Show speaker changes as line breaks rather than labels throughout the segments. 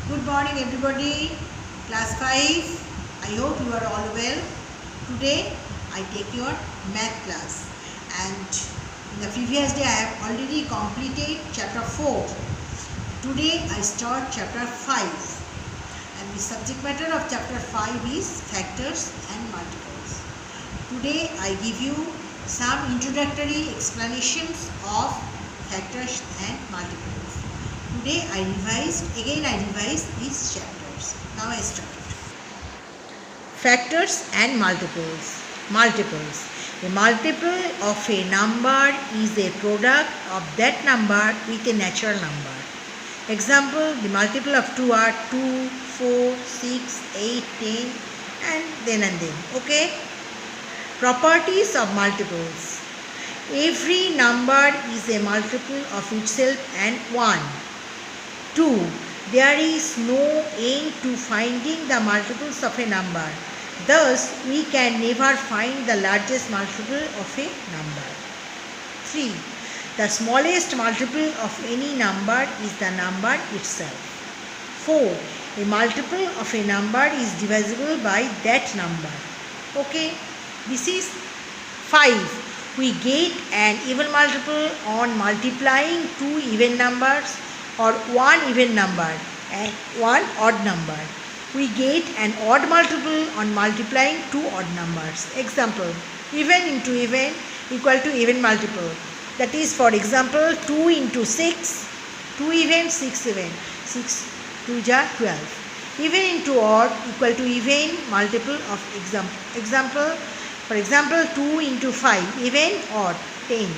Good morning everybody, class 5. I hope you are all well. Today I take your math class, and in the previous day I have already completed chapter 4. Today I start chapter 5, and the subject matter of chapter 5 is factors and multiples. Today I give you some introductory explanations of factors and multiples. Today I revised these chapters. Now I start. Factors and multiples. Multiples. A multiple of a number is a product of that number with a natural number. Example, the multiple of 2 are 2, 4, 6, 8, 10 and then. Okay? Properties of multiples. Every number is a multiple of itself and 1. 2. There is no end to finding the multiples of a number. Thus, we can never find the largest multiple of a number. 3. The smallest multiple of any number is the number itself. 4. A multiple of a number is divisible by that number. Okay, this is 5. We get an even multiple on multiplying two even numbers or one even number and one odd number. We get an odd multiple on multiplying two odd numbers. Example, even into even equal to even multiple. That is, for example, 2 into 6, 2 even, 6 even, 6 2 ja 12. Even into odd equal to even multiple of example. For example, 2 into 5, even, odd, 10.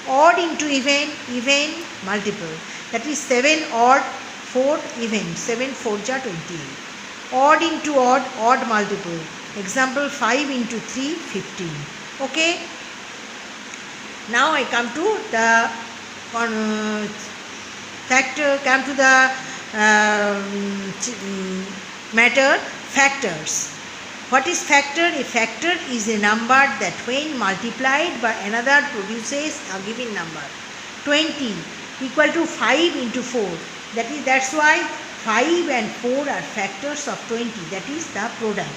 Odd into even multiple. That is 7 odd, 4 even, 7 4 ja 28. Odd into odd multiple. Example, 5 into 3, 15. Okay. Now I come to the matter factors. What is factor? A factor is a number that when multiplied by another produces a given number. 20 equal to 5 into 4. That's why 5 and 4 are factors of 20. That is the product.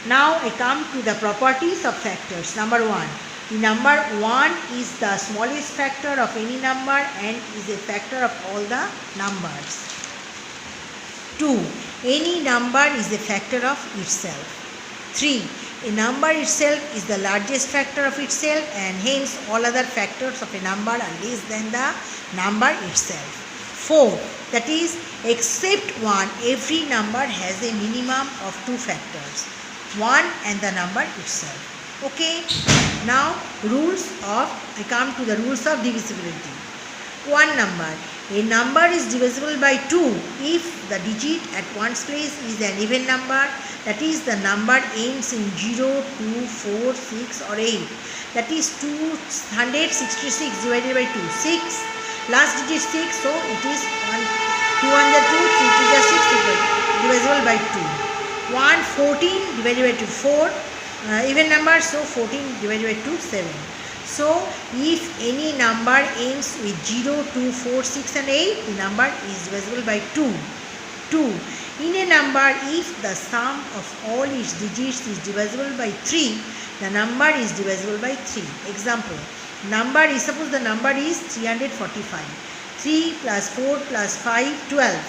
Now I come to the properties of factors. Number 1. The number 1 is the smallest factor of any number and is a factor of all the numbers. 2. Any number is a factor of itself. 3. A number itself is the largest factor of itself and hence all other factors of a number are less than the number itself. 4. That is, except 1, every number has a minimum of 2 factors, 1 and the number itself. Okay. Now I come to the rules of divisibility. 1 number. A number is divisible by 2 if the digit at one's place is an even number, that is the number ends in 0, 2, 4, 6 or 8. That is 266 divided by 2. 6. Last digit 6, so it is 2 1 ja 2, 3 2 ja 6 divisible by 2. 14 divided by 2, 4. Even number, so 14 divided by 2, 7. So, if any number ends with 0, 2, 4, 6 and 8, the number is divisible by 2. 2. In a number, if the sum of all its digits is divisible by 3, the number is divisible by 3. Example, suppose the number is 345. 3 plus 4 plus 5, 12.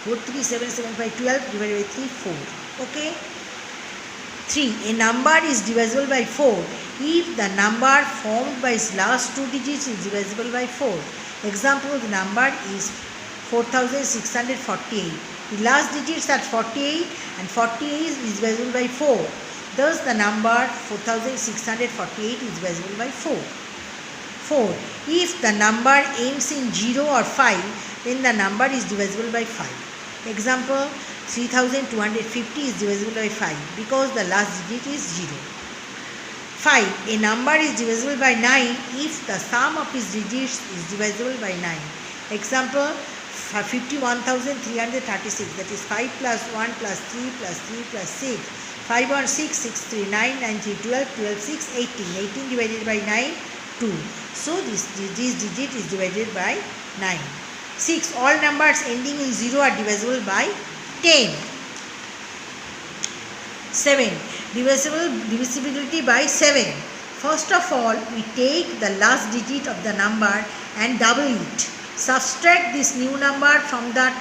4, 3, 7, 7, 5, 12 divided by 3, 4. Okay. 3. A number is divisible by 4 if the number formed by its last two digits is divisible by 4. Example, the number is 4648. The last digits are 48 and 48 is divisible by 4. Thus, the number 4648 is divisible by 4. 4. If the number ends in 0 or 5, then the number is divisible by 5. Example, 3250 is divisible by 5 because the last digit is 0. 5. A number is divisible by 9 if the sum of its digits is divisible by 9. Example, 51,336, that is 5 plus 1 plus 3 plus 3 plus 6. 5 1 6, 6 3 9, 9 3 12, 12 6 18. 18 divided by 9, 2. So this digit is divided by 9. 6. All numbers ending in 0 are divisible by 10. 7. Divisibility by 7. First of all, we take the last digit of the number and double it. Subtract this new number from the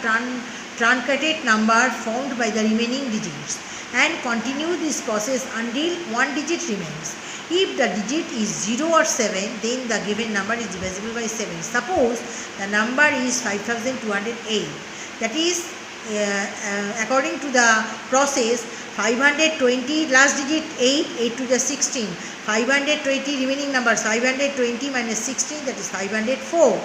truncated number formed by the remaining digits and continue this process until one digit remains. If the digit is 0 or 7, then the given number is divisible by 7. Suppose the number is 5208. That is, according to the process, 520 last digit 8, 8 to the 16. 520 remaining numbers, 520 minus 16, that is 504.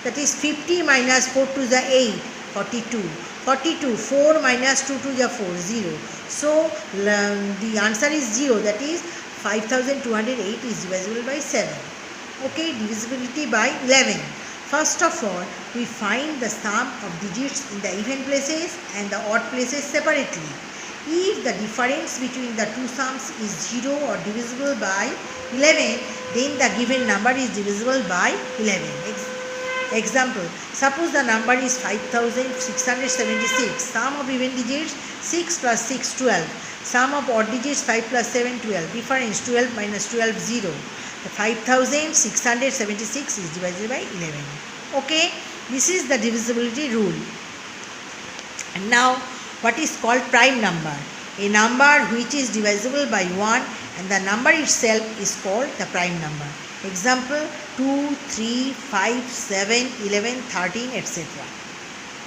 That is 50 minus 4 to the 8, 42. 42, 4 minus 2 to the 4, 0. So the answer is 0, that is 5208 is divisible by 7. Okay, divisibility by 11. First of all, we find the sum of digits in the even places and the odd places separately. If the difference between the two sums is 0 or divisible by 11, then the given number is divisible by 11. Example, suppose the number is 5676. Sum of even digits 6 plus 6, 12. Sum of odd digits 5 plus 7, 12. Difference 12 minus 12, 0. The 5676 is divided by 11. Okay, this is the divisibility rule. And now, what is called prime number? A number which is divisible by 1 and the number itself is called the prime number. Example, 2, 3, 5, 7, 11, 13, etc.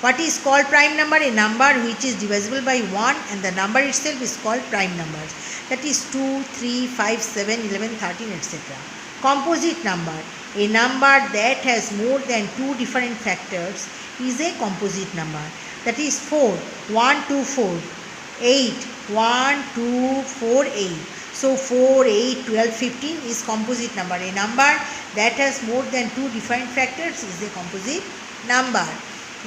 What is called prime number? A number which is divisible by 1 and the number itself is called prime numbers. That is 2, 3, 5, 7, 11, 13, etc. Composite number. A number that has more than two different factors is a composite number. That is 4, 1, 2, 4, 8, 1, 2, 4, 8. So 4, 8, 12, 15 is composite number. A number that has more than two different factors is a composite number.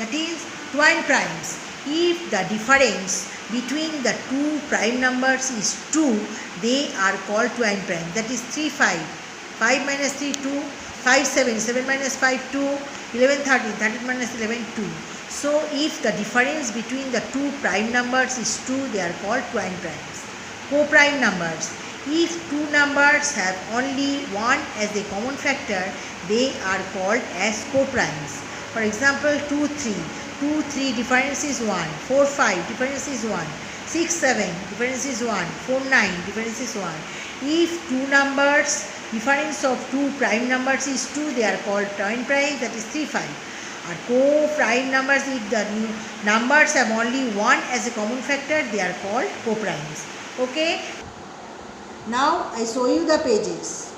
That is twin primes. If the difference between the two prime numbers is 2, they are called twin prime. That is 3, 5. 5 minus 3, 2. 5, 7. 7 minus 5, 2. 11, 13. 13 minus 11, 2. So if the difference between the two prime numbers is 2, they are called twin primes. Co-prime numbers. If two numbers have only 1 as a common factor, they are called as co-primes. For example, 2, 3. 2, 3 difference is 1. 4, 5 difference is 1. 6, 7 difference is 1. 4, 9 difference is 1. If two numbers, difference of two prime numbers is 2, they are called twin primes, that is 3, 5. Are co-prime numbers, if the numbers have only 1 as a common factor, they are called co-primes. Okay. Now I show you the pages.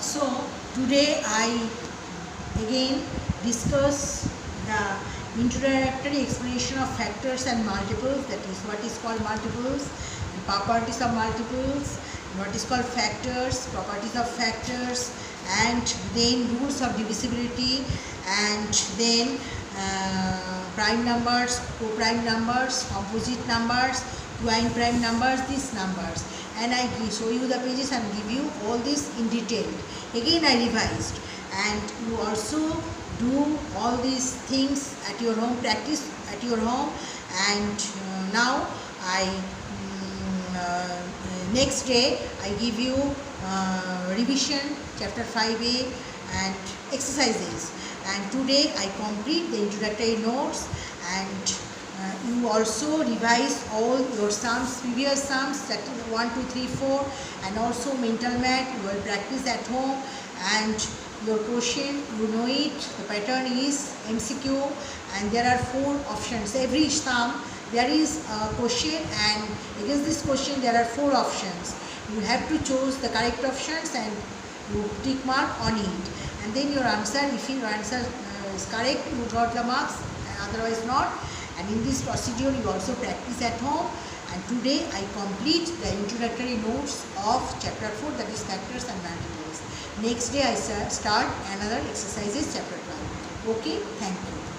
So today I again discuss the introductory explanation of factors and multiples, that is what is called multiples, and properties of multiples, what is called factors, properties of factors, and then rules of divisibility, and then prime numbers, co-prime numbers, composite numbers, twin prime numbers, these numbers. and I show you the pages and give you all this in detail. Again I revised, and you also do all these things at your home, practice at your home. And now I next day I give you revision chapter 5a and exercises, and today I complete the introductory notes, and you also revise all your sums, previous sums, that is 1, 2, 3, 4, and also mental math you will practice at home. And your question, you know it, the pattern is MCQ, and there are 4 options. Every sum there is a question, and against this question there are 4 options. You have to choose the correct options and you tick mark on it, and then your answer, if your answer is correct, you got the marks, and otherwise not. And in this procedure you also practice at home. And today I complete the introductory notes of chapter 4, that is factors and multiples. Next day I start another exercises chapter 12. Okay, thank you.